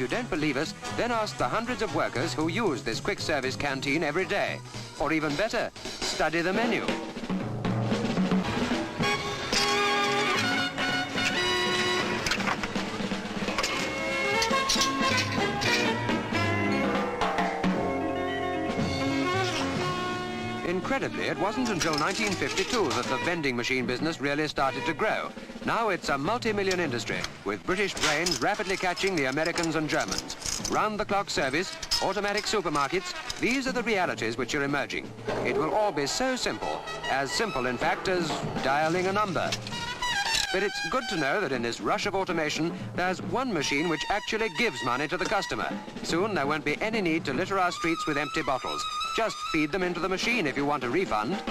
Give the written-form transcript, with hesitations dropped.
you don't believe us, then ask the hundreds of workers who use this quick service canteen every day. Or even better, study the menu. Incredibly, it wasn't until 1952 that the vending machine business really started to grow. Now it's a multi-million industry, with British brains rapidly catching the Americans and Germans. Round-the-clock service, automatic supermarkets, these are the realities which are emerging. It will all be so simple, in fact, as dialing a number. But it's good to know that in this rush of automation, there's one machine which actually gives money to the customer. Soon there won't be any need to litter our streets with empty bottles. Just feed them into the machine if you want a refund.